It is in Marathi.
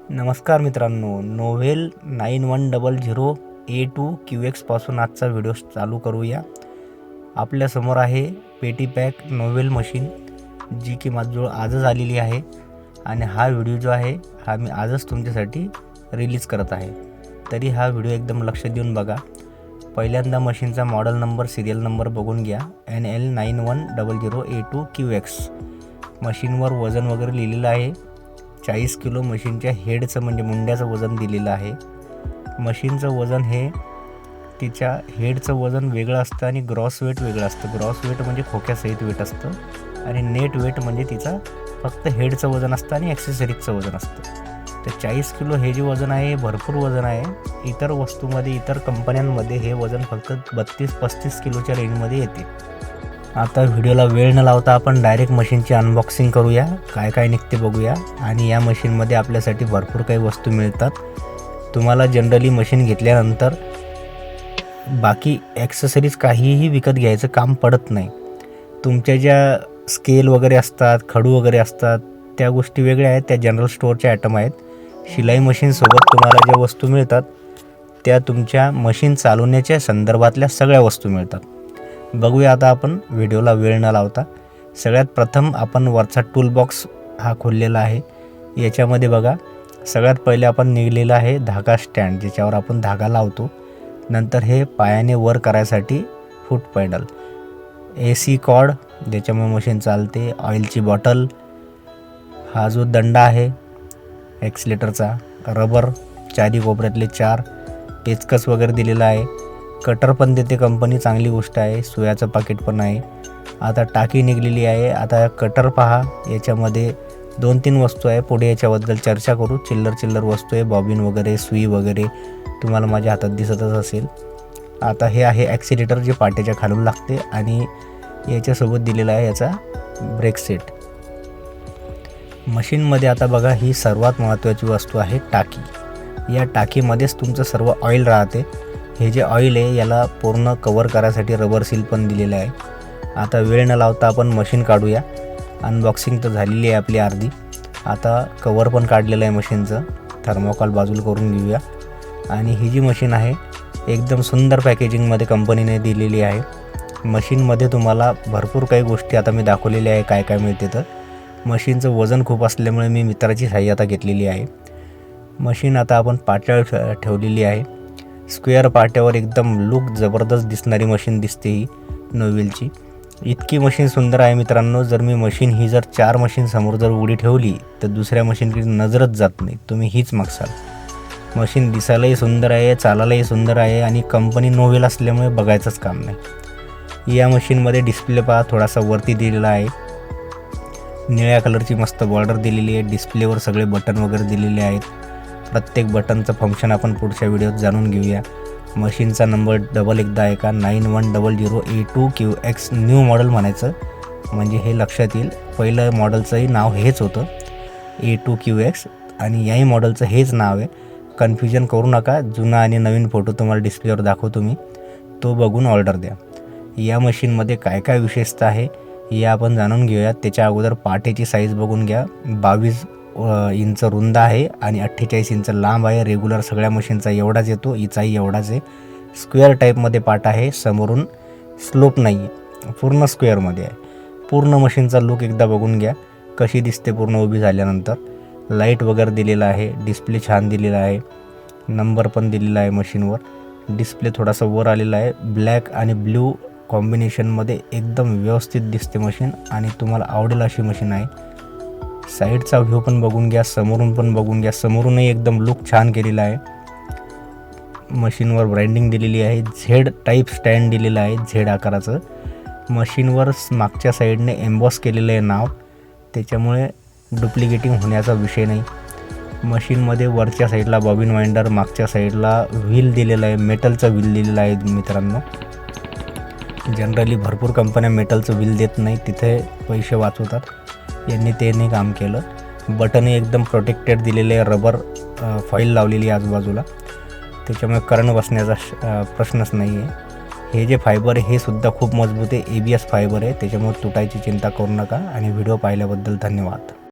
नमस्कार मित्रांनो, नोव्हेल 9100A2 QX पासून आजचा व्हिडिओ चालू करूया। आपल्यासमोर आहे पेटी पॅक नोव्हेल मशीन, जी की माझ्याजवळ आजच आलेली आहे आणि हा व्हिडिओ जो आहे हा मी आजच तुमच्यासाठी रिलीज करत आहे। तरी हा व्हिडिओ एकदम लक्ष देऊन बघा। पहिल्यांदा मशीनचा मॉडेल नंबर, सिरियल नंबर बघून घ्या, NL9100A2 QX। मशीनवर वजन वगैरे लिहिलेलं आहे 40 किलो। मशीनच्या हेडचं म्हणजे मुंड्याचं वजन दिलेलं आहे। मशीनचं वजन हे तिच्या हेडचं वजन वेगळं असतं आणि ग्रॉस वेट वेगळं असतं। ग्रॉस वेट म्हणजे खोक्यासहित वेट असतं आणि नेट वेट म्हणजे तिचा फक्त हेडचं वजन असतं आणि ॲक्सेसरीजचं वजन असतं। तर 40 किलो हे जे वजन आहे भरपूर वजन आहे। इतर वस्तूमध्ये, इतर कंपन्यांमध्ये हे वजन फक्त 32-35 किलोच्या रेंजमध्ये येते। आता व्हिडिओला वेळ न लावता आपण डायरेक्ट मशीनची अनबॉक्सिंग करूया, काय काय निघते बघूया। आणि या मशीनमध्ये आपल्यासाठी भरपूर काही वस्तू मिळतात। तुम्हाला जनरली मशीन घेतल्यानंतर बाकी ॲक्सेसरीज काहीही विकत घ्यायचं काम पडत नाही। तुमच्या ज्या स्केल वगैरे असतात, खडू वगैरे असतात, त्या गोष्टी वेगळ्या आहेत, त्या जनरल स्टोअरचे आयटम आहेत। शिलाई मशीनसोबत तुम्हाला ज्या वस्तू मिळतात त्या तुमच्या मशीन चालवण्याच्या संदर्भातल्या सगळ्या वस्तू मिळतात। बघूया आता आपण व्हिडिओला वेळ न लावता। सगळ्यात प्रथम आपण वरचा टूल बॉक्स हा खोललेला आहे। याच्यामध्ये बघा, सगळ्यात पहिले आपण निघलेला आहे धागा स्टँड, ज्याच्यावर आपण धागा लावतो। नंतर हे पायाने वर करायसाठी फूट पेडल, AC कॉर्ड ज्याच्यामुळे मशीन चालते, ऑइलची बॉटल, हा जो दंडा आहे ॲक्सिलेटरचा, रबर चारी कोपऱ्यातले 4, पेचकस वगैरे दिलेला आहे। कटर पण देते कंपनी, चांगली गोष्ट आहे। सुयाचं पाकिट पण आहे। आता टाकी निघलेली आहे। आता कटर पहा, याच्यामध्ये 2-3 वस्तू आहे। पुढे याच्याबद्दल चर्चा करू। चिल्लर वस्तू आहे, बॉबिन वगैरे, सुई वगैरे तुम्हाला माझ्या हातात दिसतच असेल। आता हे आहे ॲक्सिलेटर, जे पाट्याच्या खालून लागते आणि याच्यासोबत दिलेला आहे याचा ब्रेक सेट। मशीनमध्ये आता बघा, ही सर्वात महत्त्वाची वस्तू आहे टाकी। या टाकीमध्येच तुमचं सर्व ऑइल राहते। हे जे ऑइल आहे याला पूर्ण कवर करायसाठी रबर सील पण दिलेलं आहे। आता वेळ न लावता आपण मशीन काढूया। अनबॉक्सिंग तर झालेली आहे आपली अर्धी। आता कवर पण काढलेलं आहे मशीनचं, थर्मोकॉल बाजूला करून घेऊया। आणि ही जी मशीन आहे एकदम सुंदर पॅकेजिंगमध्ये कंपनीने दिलेली आहे। मशीनमध्ये तुम्हाला भरपूर काही गोष्टी आता मी दाखवलेल्या आहे काय काय मिळते। तर मशीनचं वजन खूप असल्यामुळे मी मित्राची सहाय्यता घेतलेली आहे। मशीन आता आपण पाट्यावर ठेवलेली आहे। स्क्वेअर पाट्यावर एकदम लुक जबरदस्त दिसणारी मशीन दिसते ही नोव्हेलची। इतकी मशीन सुंदर आहे मित्रांनो, जर मी मशीन ही 4 मशीन समोर जर उघडी ठेवली तर दुसऱ्या मशीनकडे नजरच जात नाही, तुम्ही हीच मागसाल। मशीन दिसायलाही सुंदर आहे, चालायलाही सुंदर आहे आणि कंपनी नोव्हेल असल्यामुळे बघायचंच काम नाही। या मशीनमध्ये डिस्प्ले पहा, थोडासा वरती दिलेला आहे। निळ्या कलरची मस्त बॉर्डर दिलेली आहे। डिस्प्लेवर सगळे बटन वगैरे दिलेले आहेत। प्रत्येक बटनचं फंक्शन आपण पुढच्या व्हिडिओत जाणून घेऊया। मशीनचा नंबर डबल एकदा आहे का, 9100A2 QX न्यू मॉडेल म्हणायचं, म्हणजे हे लक्षात येईल। पहिलं मॉडेलचंही नाव हेच होतं A2 QX आणि याही मॉडेलचं हेच नाव आहे। कन्फ्युजन करू नका। जुना आणि नवीन फोटो तुम्हाला डिस्प्लेवर दाखवतो मी, तो बघून ऑर्डर द्या। या मशीनमध्ये काय काय विशेषता आहे हे आपण जाणून घेऊया। त्याच्या अगोदर पाट्याची साईज बघून घ्या। 22 इंच रुंद आहे आणि 48 इंच लांब आहे। रेग्युलर सगळ्या मशीनचा एवढाच येतो, हिचाही एवढाच आहे। स्क्वेअर टाईपमध्ये पाट आहे, समोरून स्लोप नाही आहे, पूर्ण स्क्वेअरमध्ये आहे। पूर्ण मशीनचा लुक एकदा बघून घ्या कशी दिसते पूर्ण उभी झाल्यानंतर। लाईट वगैरे दिलेला आहे, डिस्प्ले छान दिलेला आहे, नंबर पण दिलेला आहे मशीनवर। डिस्प्ले थोडासा वर आलेला आहे, ब्लॅक आणि ब्ल्यू कॉम्बिनेशनमध्ये एकदम व्यवस्थित दिसते मशीन आणि तुम्हाला आवडेल अशी मशीन आहे। साईडचा व्ह्यू पण बघून घ्या, समोरून पण बघून घ्या। समोरूनही एकदम लुक छान केलेला आहे। मशीनवर ब्रँडिंग दिलेली आहे, झेड टाईप स्टँड दिलेलं आहे, झेड आकाराचं। मशीनवर मागच्या साईडने एम्बॉस केलेलं आहे नाव, त्याच्यामुळे डुप्लिकेटिंग होण्याचा विषय नाही। मशीनमध्ये वरच्या साईडला बॉबिन वाइंडर, मागच्या साईडला व्हील दिलेला आहे, मेटलचा व्हील दिलेला आहे मित्रांनो। जनरली भरपूर कंपन्या मेटलचं व्हील देत नाही, तिथे पैसे वाचवतात, यांनी ते नाही काम केलं। बटन एकदम प्रोटेक्टेड दिलेले आहे, रबर फॉईल लावलेली आहे आजूबाजूला, त्याच्यामुळे करंट बसण्याचा प्रश्नच नाही आहे। हे जे फायबर आहे हे सुद्धा खूप मजबूत आहे, ABS फायबर आहे, त्याच्यामुळे तुटायची चिंता करू नका। आणि व्हिडिओ पाहिल्याबद्दल धन्यवाद।